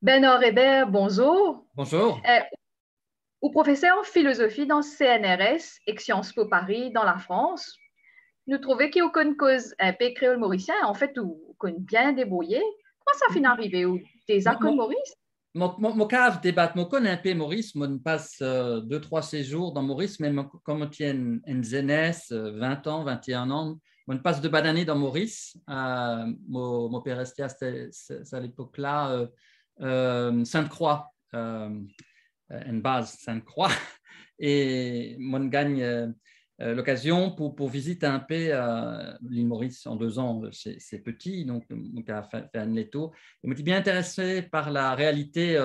Bernard Hébert, bonjour. Bonjour. Euh, Ou professeur en philosophie dans CNRS et Sciences Po Paris dans la France. Nous trouvons qu'il y a aucune cause un peu créole mauricien. En fait, ou qu'on bien débrouillé. Comment ça finit arrivé? Ou des Mon, accords mon, Maurice? mon cave débat, mon connais un peu Maurice, mon passe deux, trois séjours dans Maurice, mais comme on tient une jeunesse, 20 ans, 21 ans, on passe de bananer dans Maurice. Mon père restait à l'époque-là, Sainte-Croix, une base Sainte-Croix. Et on gagne l'occasion pour visiter un peu l'île Maurice en 2 ans. C'est petit, donc on a fait un étau. Et je suis bien intéressé par la réalité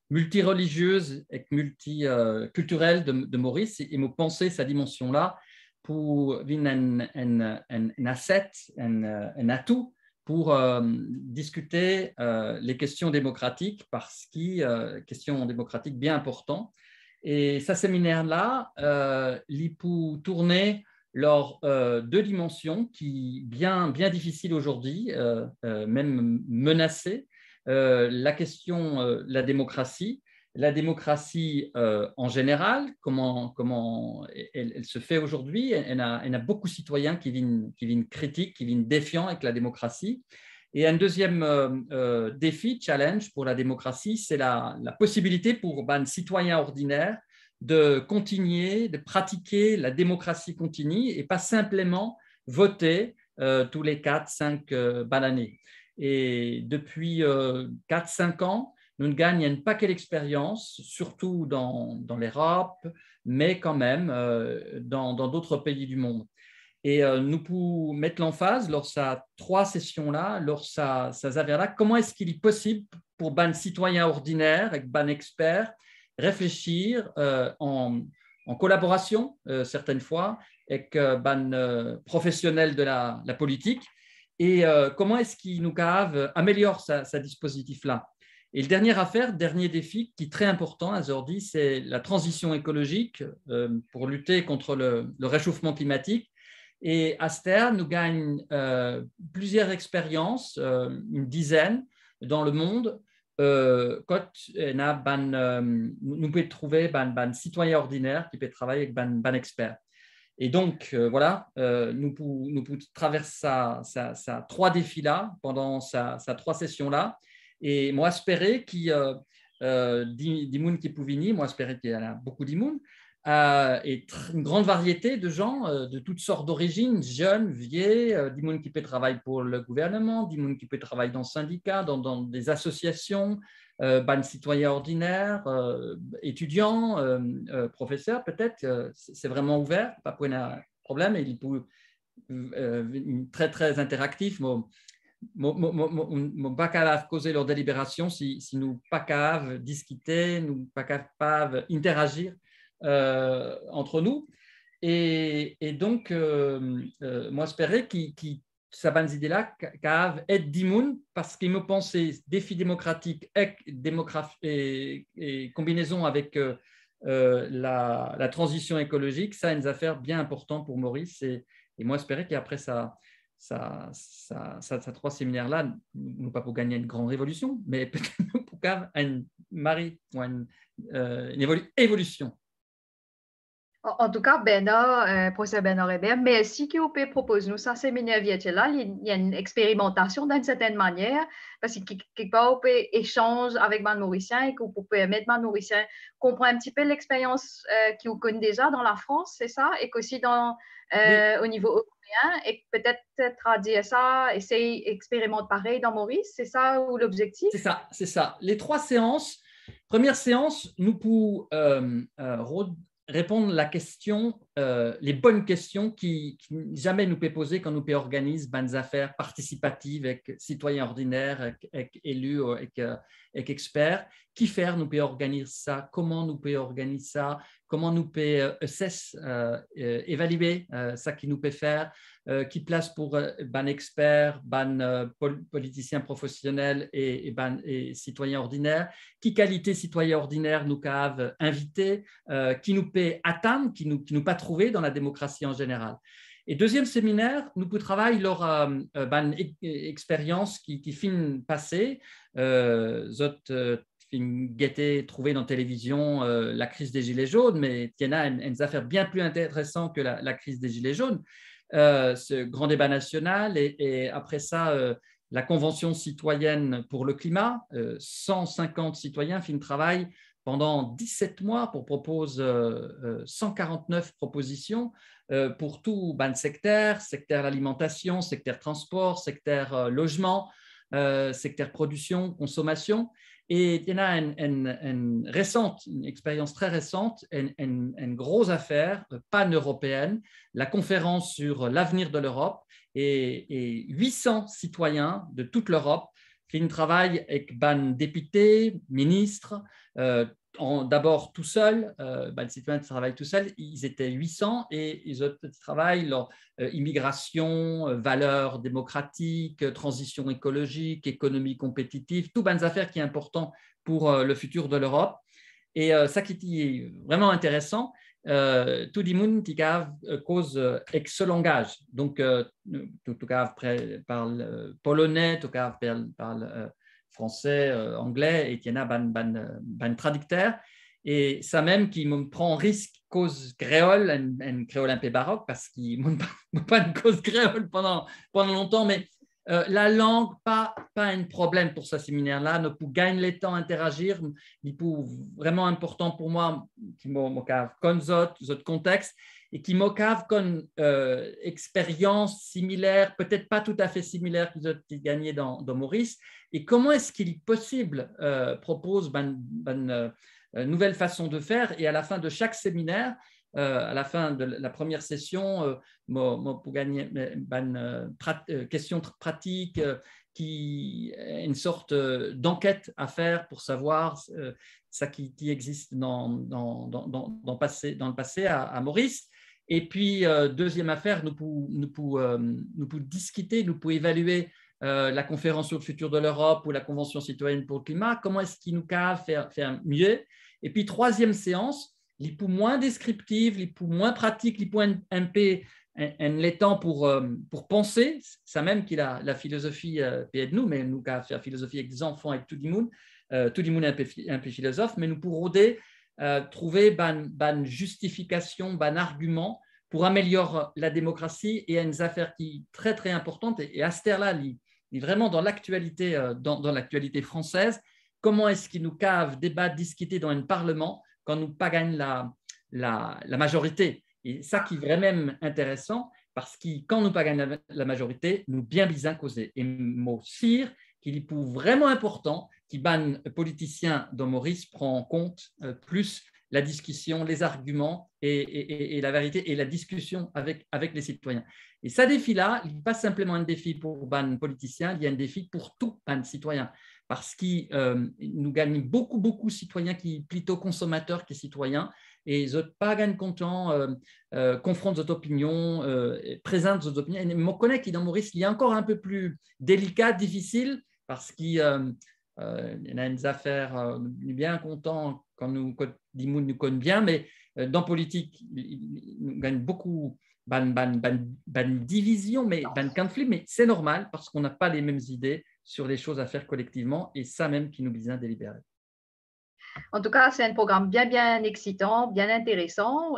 multireligieuse et multiculturelle de Maurice et me penser sa dimension-là pour un asset, un atout pour discuter les questions démocratiques parce que questions démocratiques bien importantes. Et ce séminaire-là, il peut tourner lors deux dimensions qui bien difficiles aujourd'hui, même menacées. La question, la démocratie en général, comment elle se fait aujourd'hui. Elle a beaucoup de citoyens qui viennent critiques, qui viennent défiants avec la démocratie. Et un deuxième défi, challenge pour la démocratie, c'est la possibilité pour un citoyen ordinaire de continuer, de pratiquer la démocratie continue et pas simplement voter tous les 4-5 l'année. Et depuis 4-5 ans, nous gagnons un paquet d'expériences, surtout dans l'Europe, mais quand même dans d'autres pays du monde. Et nous pouvons mettre l'emphase lors de ces trois sessions-là, lors de ces affaires-là, comment est-ce qu'il est possible pour un citoyen ordinaire, avec un expert, réfléchir en collaboration, certaines fois, avec un professionnel de la politique, et comment est-ce qu'il nous améliore sa dispositif-là. Et le dernier affaire, dernier défi qui est très important à Zordi, c'est la transition écologique pour lutter contre le réchauffement climatique. Et Aster nous gagne plusieurs expériences, une dizaine dans le monde. Quand nous pouvons trouver un citoyen ordinaire qui peut travailler avec un expert. Et donc, voilà, nous pouvons traverser ça trois défis-là pendant ces trois sessions-là. Et moi, j'espérais qu'il y a des gens qui pouvaient venir, moi, j'espérais qu'il y a beaucoup de monde, et une grande variété de gens de toutes sortes d'origines, jeunes, vieux, des gens qui peuvent travailler pour le gouvernement, des gens qui peuvent travailler dans le syndicat, dans des associations, citoyens ordinaires, étudiants, professeurs, peut-être. C'est vraiment ouvert, pas pour un problème. Il peut très, très interactif. Mon pas capable causer leur délibération si nous pas capables discuter, nous pas capables interagir entre nous. Et donc, moi, j'espérais ça bonne idée-là, aide Dimoun, parce qu'il me pensait défi démocratique et combinaison avec la transition écologique, ça, une affaire bien importante pour Maurice. Et moi, j'espérais qu'après ça trois séminaires-là, nous pas pour gagner une grande révolution, mais peut-être pour faire une marée ou une évolution. En tout cas, Bernard, professeur Bernard Hébert, merci que vous pouvez proposer nous ça séminaire virtuel. Il y a une expérimentation d'une certaine manière, parce que quelque part, vous pouvez échanger avec les Mauriciens et que vous pouvez permettre aux Mauriciens comprendre un petit peu l'expérience qu'ils connaissent déjà dans la France, c'est ça, et qu'aussi Oui, au niveau européen, et peut-être traduire ça, essayer d'expérimenter pareil dans Maurice, c'est ça ou l'objectif? c'est ça, c'est ça. Les trois séances, première séance, nous pouvons répondre à la question, les bonnes questions qui jamais nous peut poser quand nous peut organiser des affaires participatives avec citoyens ordinaires, avec élus, avec experts. Qui faire nous peut organiser ça? Comment nous peut organiser ça? Comment nous peut évaluer ça qui nous peut faire? Qui place pour ban experts, ban politiciens professionnels et citoyens ordinaires? Qui qualité citoyen ordinaire nous cave invité? Qui nous peut atteindre, qui nous pas trouver dans la démocratie en général? Et deuxième séminaire, nous pouvons travailler leur expérience qui fin passée, fin guetté trouvé dans la télévision la crise des Gilets jaunes, mais il y en a une affaire bien plus intéressante que la crise des Gilets jaunes. Ce grand débat national et après ça, la Convention citoyenne pour le climat, 150 citoyens fin travail pendant 17 mois pour proposer 149 propositions pour tout secteur alimentation, secteur transport, secteur logement, secteur production, consommation. Et il y en a une récente, une expérience très récente, une grosse affaire pan-européenne, la conférence sur l'avenir de l'Europe et 800 citoyens de toute l'Europe qui travaillent avec ban députés, ministres, d'abord tout seuls, les citoyens qui travaillent tout seuls, ils étaient 800 et ils travaillent leur immigration, valeurs démocratiques, transition écologique, économie compétitive, tout bonnes affaires qui est important pour le futur de l'Europe. Et ça qui est vraiment intéressant, tout le monde qui cause avec ce langage. Donc, tout cas parle polonais, tout cas parle français, anglais, et il y en a ban traducteur. Et ça même qui me prend risque cause créole, un créole un peu baroque, parce qu'il ne pas une cause créole pendant longtemps, mais la langue, pas un problème pour ce séminaire-là. Nous pouvons gagner le temps à interagir. Il est vraiment important pour moi, qui m'ocave comme autres contextes, et qui m'ocave comme expérience similaire, peut-être pas tout à fait similaire qu'ils ont gagné dans Maurice. Et comment est-ce qu'il est possible propose une nouvelle façon de faire, et à la fin de chaque séminaire, à la fin de la première session, pour gagner une question pratique qui est une sorte d'enquête à faire pour savoir ça qui existe dans le passé à Maurice. Et puis, deuxième affaire, nous pouvons discuter, nous pouvons évaluer la conférence sur le futur de l'Europe ou la Convention citoyenne pour le climat, comment est-ce qu'il nous cave faire mieux. Et puis, troisième séance, les poux moins descriptives, les poux moins pratiques, les poux un peu les temps pour penser, ça même qu'il a la philosophie de nous, mais nous avons fait la philosophie avec des enfants, avec tout le monde un peu philosophe, mais nous pourrons trouver une justification, un argument pour améliorer la démocratie et une affaire qui est très très importante et à ce terme-là, il est vraiment dans l'actualité dans l'actualité française. Comment est-ce qu'il nous cave débattre, discuter dans un parlement quand nous pas gagne la majorité? Et ça qui est vraiment intéressant parce que quand nous pas gagne la majorité, nous bien causer. Et moi sire qu'il est vraiment important qui ban politicien dans Maurice prend en compte plus la discussion, les arguments et la vérité et la discussion avec les citoyens. Et ce défi-là, il n'est pas simplement un défi pour ban politicien, il y a un défi pour tout ban citoyen. Parce qu'il nous gagne beaucoup de citoyens qui sont plutôt consommateurs que citoyens et ils n'ont pas gagne content, confrontent d'autres opinions, présentent d'autres opinions. Et je connais que dans Maurice, il est encore un peu plus délicat, difficile, parce qu'il y a une affaire bien content quand nous connaissons bien, mais dans politique, nous gagne beaucoup ban division, mais ban conflit, mais c'est normal parce qu'on n'a pas les mêmes idées sur les choses à faire collectivement et ça même qui nous vient délibérer. En tout cas, c'est un programme bien excitant, bien intéressant.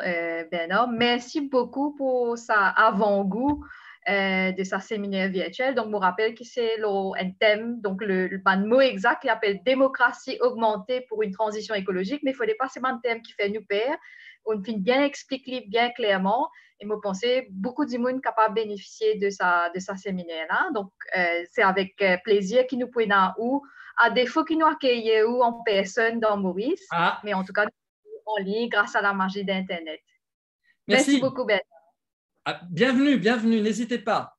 Bernard, merci beaucoup pour ça avant-goût de sa séminaire virtuel. Donc, je me rappelle que c'est un thème, donc le mot exact, il appelle démocratie augmentée pour une transition écologique, mais il ne fallait pas seulement un thème qui fait nous perdre. On finit bien expliquer bien clairement. Et moi, pensais beaucoup de monde capable de bénéficier de sa séminaire-là. Donc, c'est avec plaisir qu'il nous pouvons ou à défaut qu'il nous accueille ou en personne dans Maurice, mais en tout cas en ligne grâce à la magie d'Internet. Merci beaucoup, Ben. Bienvenue, n'hésitez pas.